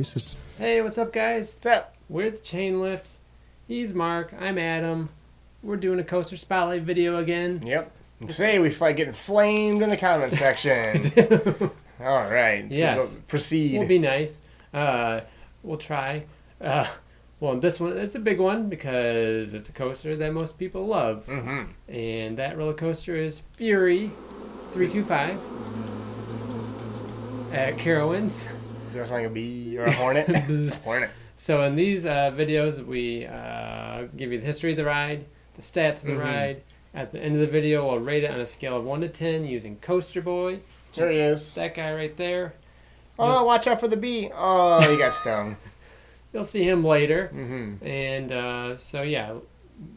releases. Hey, what's up, guys? What's up? We're the Chain Lift. He's Mark. I'm Adam. We're doing a coaster spotlight video again. Yep. And today we fight getting flamed in the comment section. All right. Yes. So proceed. We'll be nice. We'll try. Well, this one, it's a big one because it's a coaster that most people love. Mm-hmm. And that roller coaster is Fury 325 at Carowinds. Is there something a bee or a hornet? Hornet. So in these videos, we give you the history of the ride, the stats of the ride. At the end of the video, we'll rate it on a scale of 1 to 10 using Coaster Boy. There he is. That guy right there. Oh, watch out for the bee. Oh, he got stung. You'll see him later. Mm-hmm. And so, yeah,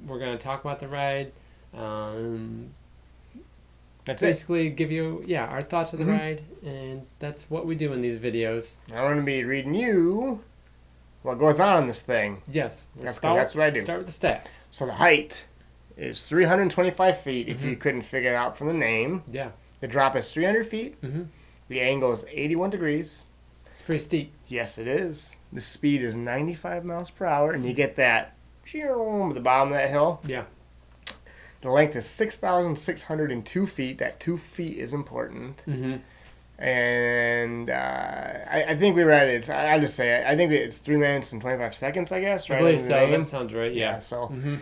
we're going to talk about the ride. That's it. Basically give you, our thoughts of the ride. And that's what we do in these videos. I'm going to be reading you what goes on in this thing. Yes. That's what I do. Start with the stats. So the height is 325 feet if you couldn't figure it out from the name. Yeah. The drop is 300 feet. Mm-hmm. The angle is 81 degrees. It's pretty steep. Yes, it is. The speed is 95 miles per hour, and you get that at the bottom of that hill. Yeah. The length is 6,602 feet. That 2 feet is important. Mm-hmm. And I think we read it. I'll just say it. I think it's 3 minutes and 25 seconds, I guess, right? I believe so. That sounds right, yeah. So, Mm-hmm.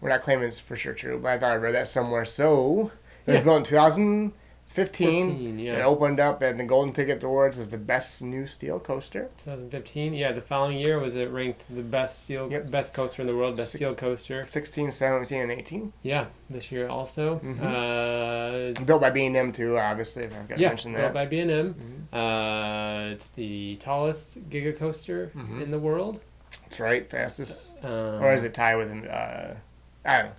we're not claiming it's for sure true, but I thought I read that somewhere. So, it was built in 2015. It opened up at the Golden Ticket Awards as the best new steel coaster. 2015, yeah. The following year was it ranked the best best coaster in the world, best steel coaster. 16, 17, and 18. Yeah, this year also. Built by B&M too, obviously. If I've got to mention that. Built by B&M. It's the tallest Giga coaster in the world. That's right, fastest. Or is it tied with him? I don't know.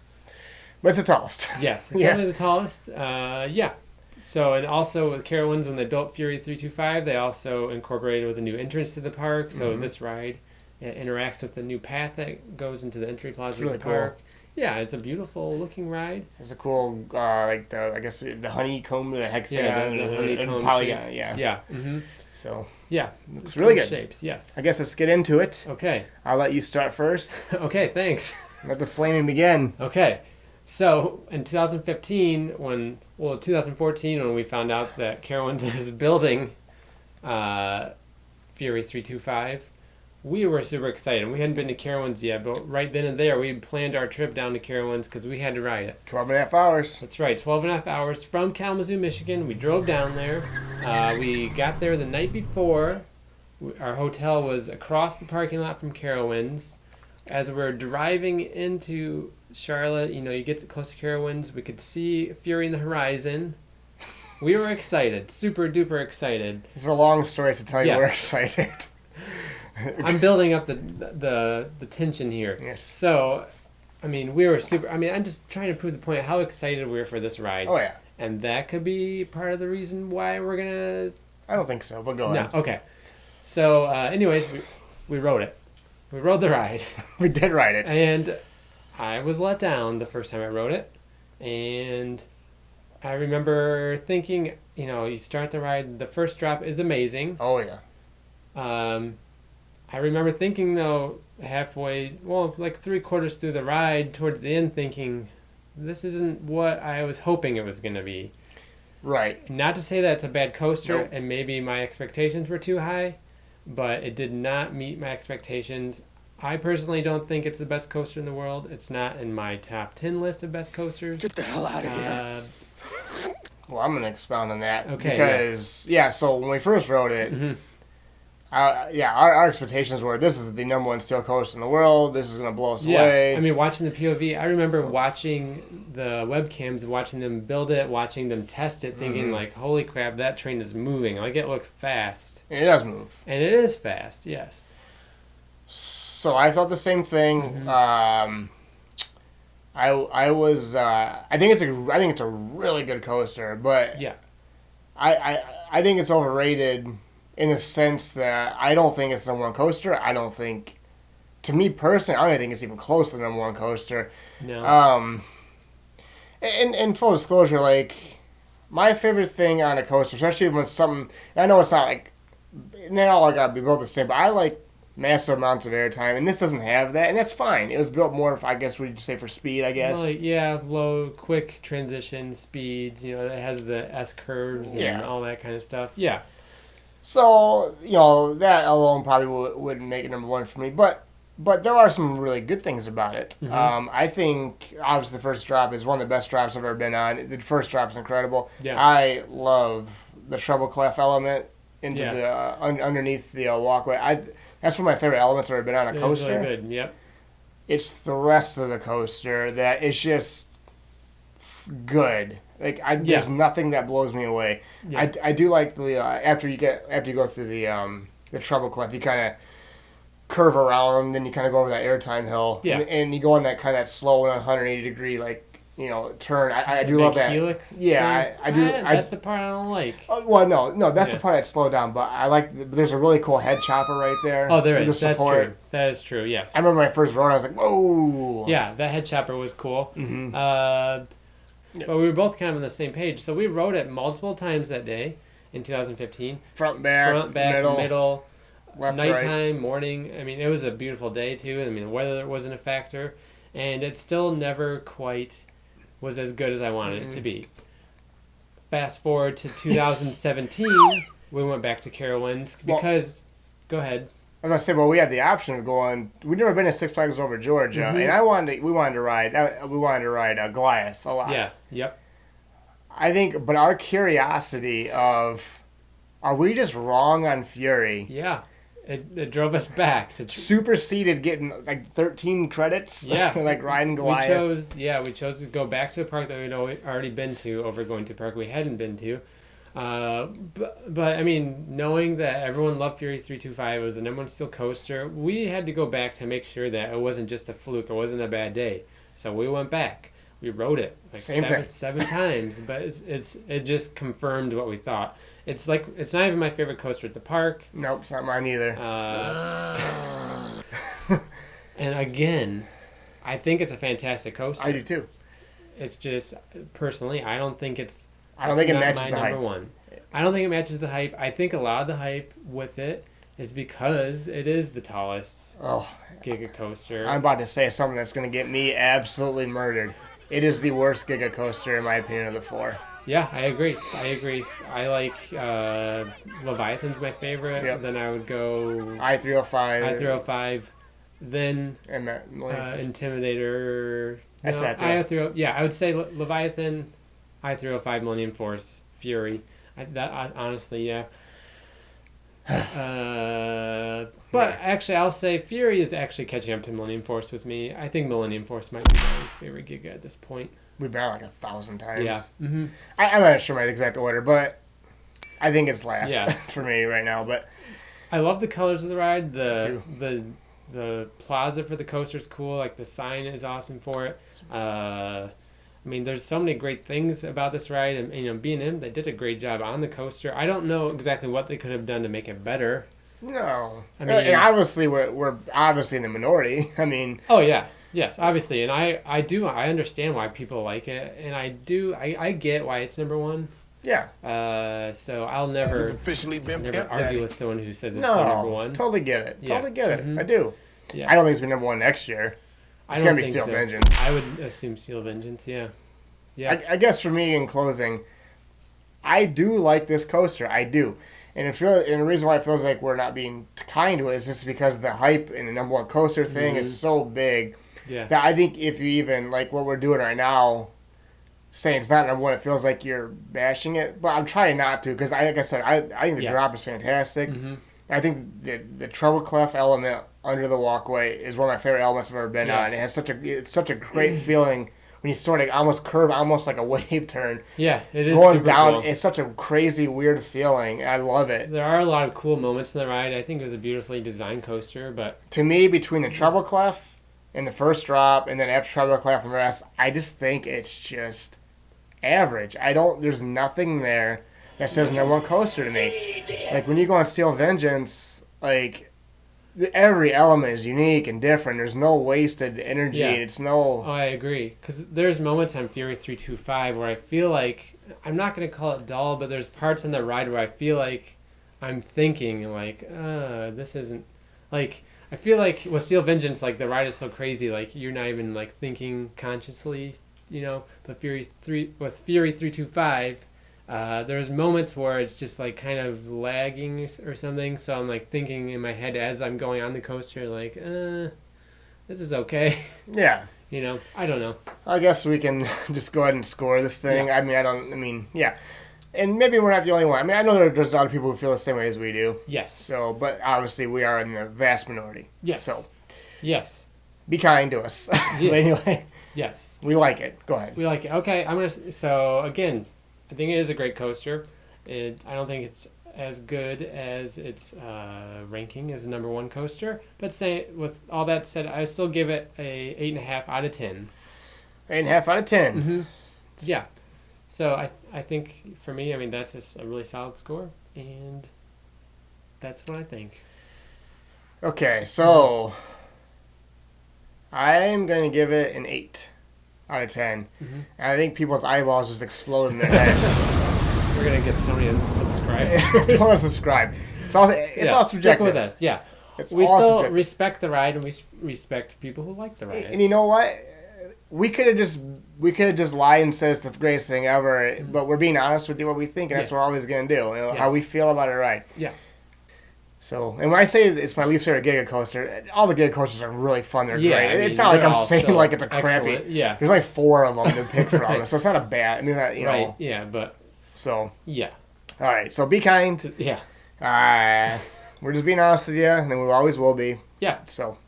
But it's the tallest. Yes, it's definitely the tallest. So, and also with Carowinds, when they built Fury 325, they also incorporated with a new entrance to the park. So this ride interacts with the new path that goes into the entry plaza of the park. Cool. Yeah, it's a beautiful looking ride. It's a cool, the honeycomb, the hexagon, the honeycomb polygon. shape. Yeah. Mm-hmm. So yeah, looks really good. Shapes, yes. I guess let's get into it. Okay. I'll let you start first. Okay, thanks. Let the flaming begin. Okay. So in 2014, when we found out that Carowinds was building Fury 325, we were super excited. We hadn't been to Carowinds yet, but right then and there, we planned our trip down to Carowinds because we had to ride it. 12 and a half hours. That's right, 12 and a half hours from Kalamazoo, Michigan. We drove down there. We got there the night before. Our hotel was across the parking lot from Carowinds. As we're driving into Charlotte, you get close to Carowinds, we could see Fury in the horizon. We were excited, super duper excited. It's a long story to tell you we're excited. I'm building up the tension here. Yes. So, we were super. I'm just trying to prove the point of how excited we were for this ride. Oh yeah. And that could be part of the reason why we're gonna. I don't think so, but go ahead. No. Okay. So, anyways, we rode it. We rode the ride. We did ride it. And I was let down the first time I rode it. And I remember thinking, you start the ride, the first drop is amazing. Oh, yeah. I remember thinking, though, halfway, like 3/4 through the ride, towards the end, thinking, this isn't what I was hoping it was going to be. Right. Not to say that it's a bad coaster, Nope. and maybe my expectations were too high, but it did not meet my expectations. I personally don't think it's the best coaster in the world. It's not in my top 10 list of best coasters. Get the hell out of here. Well, I'm going to expound on that. Okay. Because, so when we first rode it, our expectations were this is the number one steel coaster in the world. This is going to blow us away. Watching the POV, I remember watching the webcams, watching them build it, watching them test it, thinking like, holy crap, that train is moving. Like, it looks fast. And it does move. And it is fast, yes. So I thought the same thing. I think it's a really good coaster, but I think it's overrated in the sense that I don't think it's the number one coaster. I don't think, to me personally, I don't think it's even close to the number one coaster. No. And full disclosure, like my favorite thing on a coaster, especially when something, I know it's not like and they all got to be built the same. But I like massive amounts of airtime, and this doesn't have that, and that's fine. It was built more, I guess, we'd say for speed. I guess. Well, yeah, low, quick transition speeds. You know, it has the S curves and all that kind of stuff. Yeah. So that alone probably wouldn't make it number one for me, but there are some really good things about it. Mm-hmm. I think obviously the first drop is one of the best drops I've ever been on. The first drop's incredible. Yeah. I love the treble clef element into the underneath the walkway. That's one of my favorite elements I've ever been on a coaster. It's really good. Yep. It's the rest of the coaster that is just good. Like there's nothing that blows me away. Yeah. I do like the after you go through the treble clef, you kind of curve around, then you kind of go over that airtime hill, and you go on that kind of that slow 180 degree turn. I do love that. Helix. Yeah, I do. That's the part I don't like. Well, no, that's the part I'd slow down. But I like. There's a really cool head chopper right there. Oh, there is. That's true. That is true. Yes. I remember my first rode. I was like, whoa. Yeah, that head chopper was cool. Mm-hmm. But we were both kind of on the same page. So we rode it multiple times that day in 2015. Front, back, middle, left, nighttime, right. morning. I mean, it was a beautiful day too. I mean, the weather wasn't a factor, and it still never quite was as good as I wanted it to be. Fast forward to 2017, we went back to Carowinds because. Go ahead. I was gonna say, well, we had the option of going. We'd never been to Six Flags Over Georgia, and we wanted to ride Goliath a lot. Yeah. Yep. I think, but our curiosity of, are we just wrong on Fury? Yeah. It drove us back to superseded getting like 13 credits. Yeah, like riding Goliath. We chose to go back to a park that we'd already been to over going to a park we hadn't been to. But I mean, knowing that everyone loved Fury 325, it was the number one steel coaster, we had to go back to make sure that it wasn't just a fluke, it wasn't a bad day. So we went back. We rode it like seven times, but it just confirmed what we thought. It's not even my favorite coaster at the park. Nope, it's not mine either. And again, I think it's a fantastic coaster. I do too. It's just personally, I don't think it matches the hype. Number one. I don't think it matches the hype. I think a lot of the hype with it is because it is the tallest Giga coaster. I'm about to say something that's going to get me absolutely murdered. It is the worst Giga coaster in my opinion of the four. Yeah, I agree. I like Leviathan's my favorite. Yep. Then I would go I-305. Then Intimidator. I would say Leviathan, I-305, Millennium Force, Fury. Honestly, yeah. But actually, I'll say Fury is actually catching up to Millennium Force with me. I think Millennium Force might be my least favorite Giga at this point. We've been out like 1,000 times. Yeah. Mm-hmm. I'm not sure my exact order, but I think it's last for me right now. But I love the colors of the ride. The plaza for the coaster is cool. Like the sign is awesome for it. I mean, there's so many great things about this ride, and B&M, they did a great job on the coaster. I don't know exactly what they could have done to make it better. No, I mean, and obviously we're obviously in the minority. I mean, oh yeah. Yes, obviously, and I understand why people like it, and I get why it's number one. Yeah. So I'll never argue with someone who says it's number one. Totally get it. Yeah. Totally get it. Mm-hmm. I do. Yeah. I don't think it's be number one next year. It's gonna be Steel Vengeance. I would assume Steel Vengeance. Yeah. Yeah. I guess for me, in closing, I do like this coaster. I do. And the reason why it feels like we're not being kind to it is just because the hype and the number one coaster thing is so big. Yeah. That I think if you even, like what we're doing right now, saying it's not number one, it feels like you're bashing it. But I'm trying not to, because like I said, I think the drop is fantastic. Mm-hmm. I think the treble clef element under the walkway is one of my favorite elements I've ever been on. It has it's such a great feeling when you sort of almost curve, almost like a wave turn. Yeah, it is going super down. Cool. It's such a crazy, weird feeling. I love it. There are a lot of cool moments in the ride. I think it was a beautifully designed coaster, but to me, between the treble clef and the first drop, and then after treble clef and the rest, I just think it's just average. There's nothing there that says number one coaster to me. Like when you go on Steel Vengeance, like every element is unique and different. There's no wasted energy. Yeah. It's no. Oh, I agree. Because there's moments on Fury 325 where I feel like, I'm not going to call it dull, but there's parts in the ride where I feel like I'm thinking like, this isn't like. I feel like with Steel Vengeance, like the ride is so crazy, like you're not even like thinking consciously, But Fury 325, there's moments where it's just like kind of lagging or something. So I'm like thinking in my head as I'm going on the coaster, like, this is okay. Yeah. I don't know. I guess we can just go ahead and score this thing. Yeah. Yeah. And maybe we're not the only one. I mean, I know there's a lot of people who feel the same way as we do. Yes. So, but obviously we are in the vast minority. Yes. So. Yes. Be kind to us. Yeah. But anyway. Yes. We like it. Go ahead. We like it. Okay, so again, I think it is a great coaster. I don't think it's as good as its ranking as a number 1 coaster. But with all that said, I still give it a 8.5 out of 10. 8.5 out of 10. Mm-hmm. Yeah. So I think for me, I mean, that's just a really solid score, and that's what I think. Okay, so I'm going to give it an 8 out of 10. Mm-hmm. And I think people's eyeballs just explode in their heads. We're going to get so many unsubscribed. Don't subscribe. It's all subjective. Stick with us, yeah. We still respect the ride, and we respect people who like the ride. And you know what? We could have just lied and said it's the greatest thing ever, but we're being honest with you what we think, and that's what we're always going to do. Yes. How we feel about it, right? Yeah. So, and when I say it's my least favorite Giga coaster, all the Giga coasters are really fun. They're great. I mean, it's not like I'm saying like it's a crappy. Excellent. Yeah. There's only 4 of them to pick from, right. So it's not a bad. I mean, right. Yeah, but. So. Yeah. All right. So be kind. Yeah. We're just being honest with you, and we always will be. Yeah. So,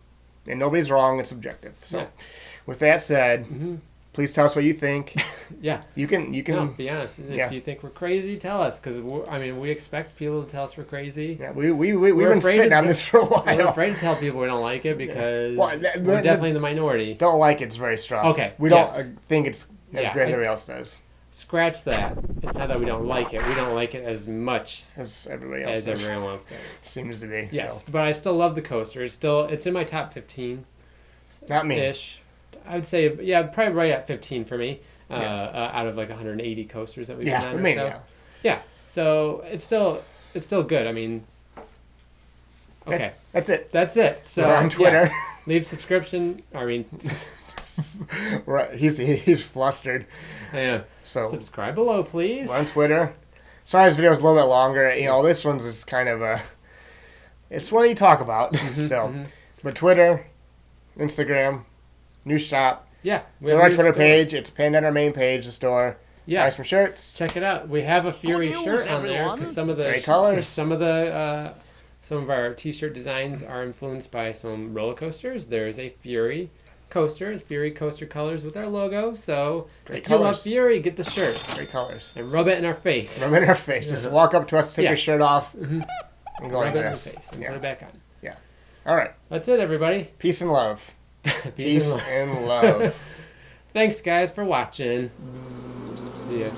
and nobody's wrong. It's subjective. So, with that said, please tell us what you think. Yeah. You can. No, be honest. If you think we're crazy, tell us, because we expect people to tell us we're crazy. Yeah. We've been sitting on this for a while. We're afraid to tell people we don't like it because we're definitely in the minority. Don't like it's very strong. Okay. We don't think it's as great as everybody else does. Scratch that. It's not that we don't like it. We don't like it as much as everybody else does. Everyone else does. Seems to be. Yes, so. But I still love the coaster. It's in my top 15. Not me. Ish. I would say, probably right at 15 for me. Out of like 180 coasters that we've been on. Yeah. So it's still good. I mean. Okay. That's it. So we're on Twitter. Leave subscription. I mean. Right. He's flustered. Yeah. So subscribe below, please. We're on Twitter. Sorry, this video's a little bit longer. This one's just kind of it's one you talk about. But Twitter, Instagram, new shop. Yeah, we have our Twitter page. It's pinned on our main page, the store. Yeah, buy some shirts. Check it out. We have a Fury shirt on there because some of the great colors. Some of our T-shirt designs are influenced by some roller coasters. There's a Fury coaster, Fury coaster colors with our logo. So if you love Fury, get the shirt. Great colors. And rub it in our face. Rub it in our face. Yeah. Just walk up to us, take your shirt off, and go like this. Rub it in the face and put it back on. Yeah. All right. That's it, everybody. Peace and love. Peace and love. Thanks, guys, for watching. Yeah.